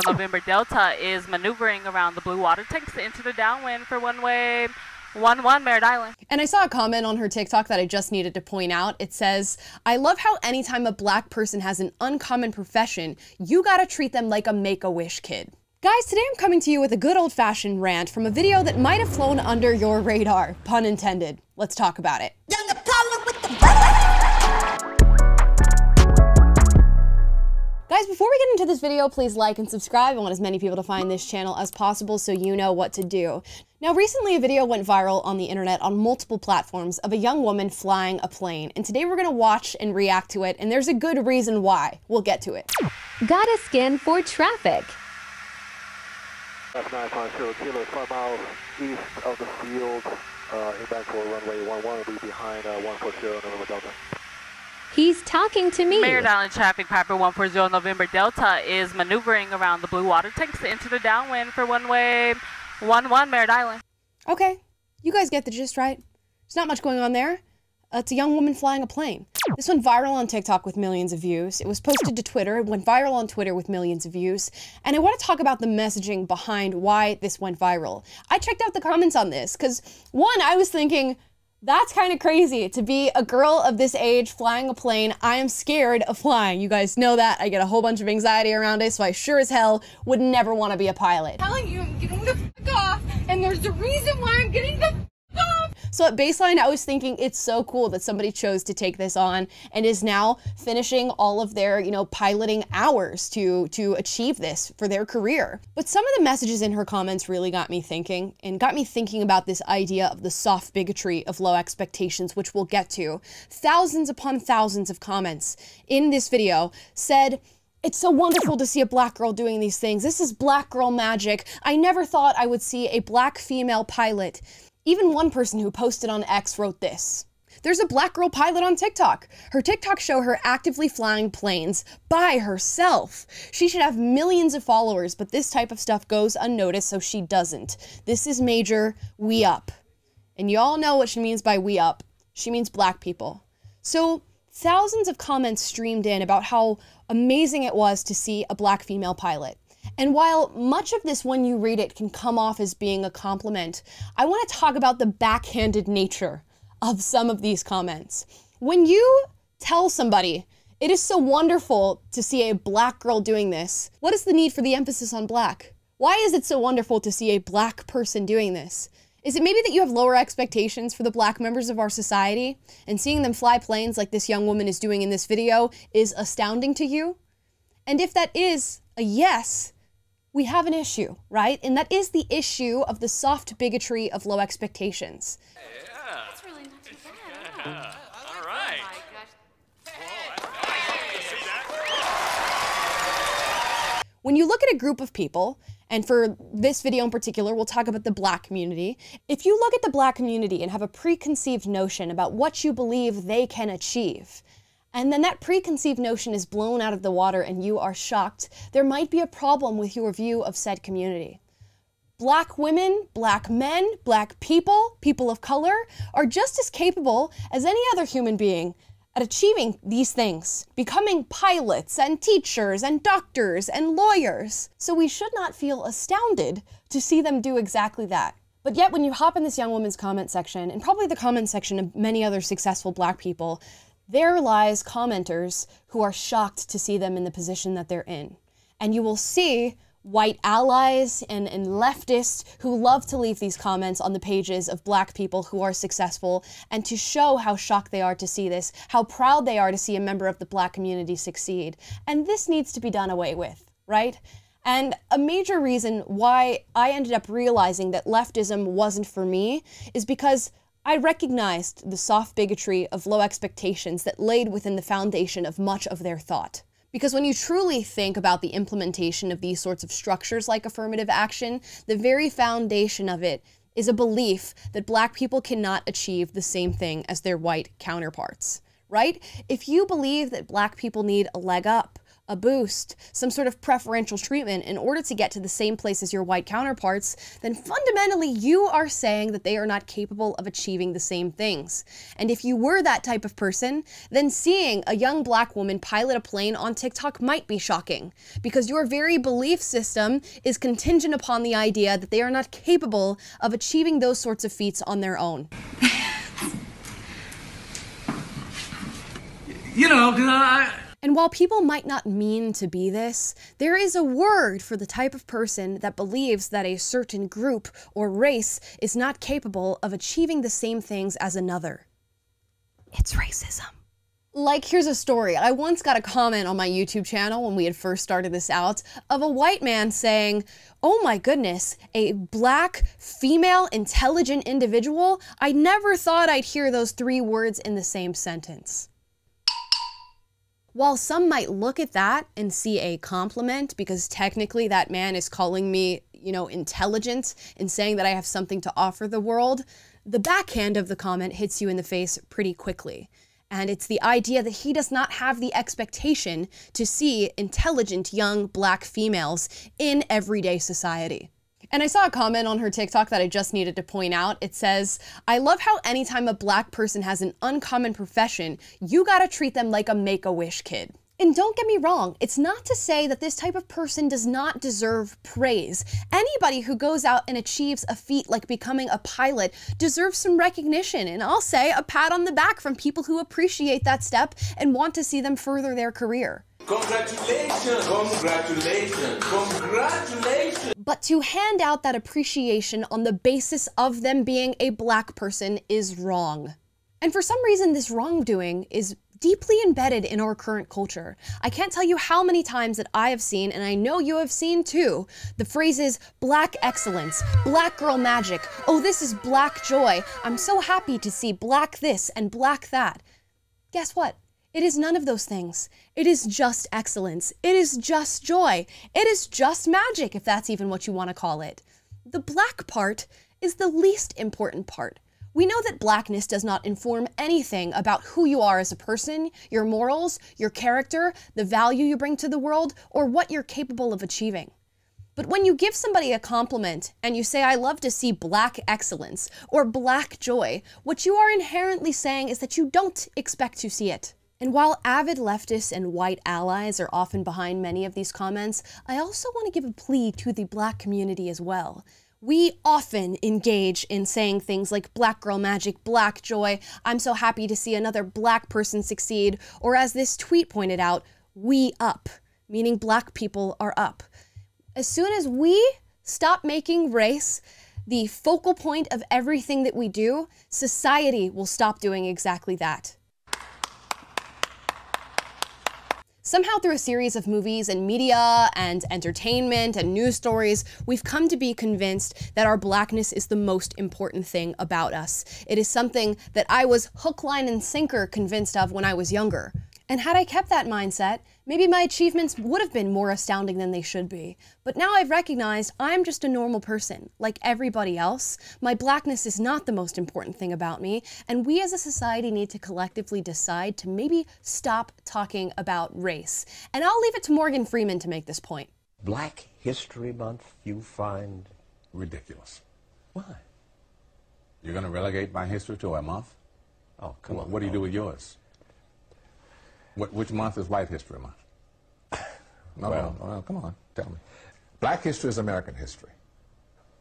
November Delta is maneuvering around the blue water tanks to enter the downwind for one-way 11 Merritt Island. And I saw a comment on her TikTok that I just needed to point out. It says, I love how anytime a black person has an uncommon profession, you gotta treat them like a Make-A-Wish kid. Guys, today I'm coming to you with a good old-fashioned rant from a video that might have flown under your radar, pun intended. Let's talk about it. Guys, before we get into this video, please like and subscribe. I want as many people to find this channel as possible so you know what to do. Now, recently a video went viral on the internet on multiple platforms of a young woman flying a plane. And today we're gonna watch and react to it, and there's a good reason why. We'll get to it. Gotta scan for traffic. That's 950 Kilo, 5 miles east of the field, inbound for runway 11 will be behind 140 November Delta. He's talking to me. Merritt Island traffic, Piper 140 November Delta is maneuvering around the blue water tanks to enter the downwind for one-way 11 Merritt Island. Okay, you guys get the gist, right? There's not much going on there. It's a young woman flying a plane. This went viral on TikTok with millions of views. It was posted to Twitter, it went viral on Twitter with millions of views. And I want to talk about the messaging behind why this went viral. I checked out the comments on this, because one, I was thinking, that's kind of crazy to be a girl of this age flying a plane. I am scared of flying. You guys know that. I get a whole bunch of anxiety around it, so I sure as hell would never want to be a pilot. I'm telling you, I'm getting the f off, and there's a reason why I'm getting the f off. So at baseline, I was thinking it's so cool that somebody chose to take this on and is now finishing all of their, piloting hours to achieve this for their career. But some of the messages in her comments really got me thinking, and got me thinking about this idea of the soft bigotry of low expectations, which we'll get to. Thousands upon thousands of comments in this video said, "It's so wonderful to see a black girl doing these things. This is black girl magic. I never thought I would see a black female pilot." Even one person who posted on X wrote this: "There's a black girl pilot on TikTok. Her TikTok show her actively flying planes by herself. She should have millions of followers, but this type of stuff goes unnoticed, so she doesn't. This is major. We up." And you all know what she means by we up. She means black people. So thousands of comments streamed in about how amazing it was to see a black female pilot. And while much of this, when you read it, can come off as being a compliment, I want to talk about the backhanded nature of some of these comments. When you tell somebody, "It is so wonderful to see a black girl doing this," what is the need for the emphasis on black? Why is it so wonderful to see a black person doing this? Is it maybe that you have lower expectations for the black members of our society, and seeing them fly planes like this young woman is doing in this video is astounding to you? And if that is a yes, we have an issue, right? And that is the issue of the soft bigotry of low expectations. Yeah. That's really not too bad. Yeah. All right. Oh my gosh. When you look at a group of people, and for this video in particular, we'll talk about the black community. If you look at the black community and have a preconceived notion about what you believe they can achieve, and then that preconceived notion is blown out of the water and you are shocked, there might be a problem with your view of said community. Black women, black men, black people, people of color are just as capable as any other human being at achieving these things, becoming pilots and teachers and doctors and lawyers. So we should not feel astounded to see them do exactly that. But yet when you hop in this young woman's comment section, and probably the comment section of many other successful black people, there lies commenters who are shocked to see them in the position that they're in. And you will see white allies and leftists who love to leave these comments on the pages of black people who are successful, and to show how shocked they are to see this, how proud they are to see a member of the black community succeed. And this needs to be done away with, right? And a major reason why I ended up realizing that leftism wasn't for me is because I recognized the soft bigotry of low expectations that laid within the foundation of much of their thought. Because when you truly think about the implementation of these sorts of structures like affirmative action, the very foundation of it is a belief that black people cannot achieve the same thing as their white counterparts, right? If you believe that black people need a leg up, a boost, some sort of preferential treatment in order to get to the same place as your white counterparts, then fundamentally you are saying that they are not capable of achieving the same things. And if you were that type of person, then seeing a young black woman pilot a plane on TikTok might be shocking, because your very belief system is contingent upon the idea that they are not capable of achieving those sorts of feats on their own. You know, 'cause And while people might not mean to be this, there is a word for the type of person that believes that a certain group or race is not capable of achieving the same things as another. It's racism. Like, here's a story. I once got a comment on my YouTube channel when we had first started this out of a white man saying, "Oh my goodness, a black, female, intelligent individual? I never thought I'd hear those three words in the same sentence." While some might look at that and see a compliment, because technically that man is calling me, intelligent and saying that I have something to offer the world, the backhand of the comment hits you in the face pretty quickly. And it's the idea that he does not have the expectation to see intelligent young black females in everyday society. And I saw a comment on her TikTok that I just needed to point out. It says, "I love how anytime a black person has an uncommon profession, you gotta treat them like a Make-A-Wish kid." And don't get me wrong, it's not to say that this type of person does not deserve praise. Anybody who goes out and achieves a feat like becoming a pilot deserves some recognition, and I'll say a pat on the back from people who appreciate that step and want to see them further their career. Congratulations! Congratulations! Congratulations! But to hand out that appreciation on the basis of them being a black person is wrong. And for some reason, this wrongdoing is deeply embedded in our current culture. I can't tell you how many times that I have seen, and I know you have seen too, the phrases black excellence, black girl magic, oh this is black joy, I'm so happy to see black this and black that. Guess what? It is none of those things. It is just excellence. It is just joy. It is just magic, if that's even what you want to call it. The black part is the least important part. We know that blackness does not inform anything about who you are as a person, your morals, your character, the value you bring to the world, or what you're capable of achieving. But when you give somebody a compliment and you say, "I love to see black excellence," or black joy, what you are inherently saying is that you don't expect to see it. And while avid leftists and white allies are often behind many of these comments, I also want to give a plea to the black community as well. We often engage in saying things like black girl magic, black joy, I'm so happy to see another black person succeed, or as this tweet pointed out, we up, meaning black people are up. As soon as we stop making race the focal point of everything that we do, society will stop doing exactly that. Somehow through a series of movies and media and entertainment and news stories, we've come to be convinced that our blackness is the most important thing about us. It is something that I was hook, line, and sinker convinced of when I was younger. And had I kept that mindset, maybe my achievements would have been more astounding than they should be. But now I've recognized I'm just a normal person, like everybody else. My blackness is not the most important thing about me, and we as a society need to collectively decide to maybe stop talking about race. And I'll leave it to Morgan Freeman to make this point. Black History Month you find ridiculous. Why? You're going to relegate my history to a month? Oh, come on. What do you do with yours? Which month is White History Month? No, well, come on, tell me. Black history is American history.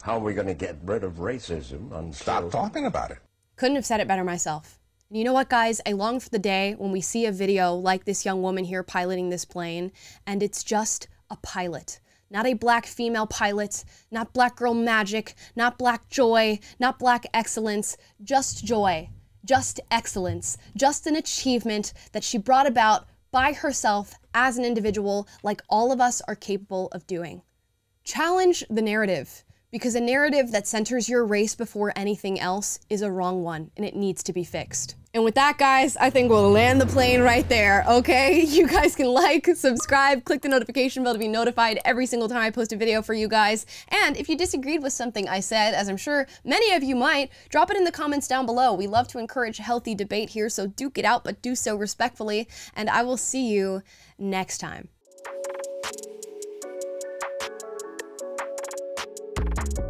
How are we going to get rid of racism until... Stop talking about it. Couldn't have said it better myself. And you know what, guys? I long for the day when we see a video like this young woman here piloting this plane, and it's just a pilot. Not a black female pilot, not black girl magic, not black joy, not black excellence, just joy. Just excellence, just an achievement that she brought about by herself as an individual, like all of us are capable of doing. Challenge the narrative, because a narrative that centers your race before anything else is a wrong one, and it needs to be fixed. And with that, guys, I think we'll land the plane right there, okay? You guys can like, subscribe, click the notification bell to be notified every single time I post a video for you guys. And if you disagreed with something I said, as I'm sure many of you might, drop it in the comments down below. We love to encourage healthy debate here, so duke it out, but do so respectfully. And I will see you next time. off.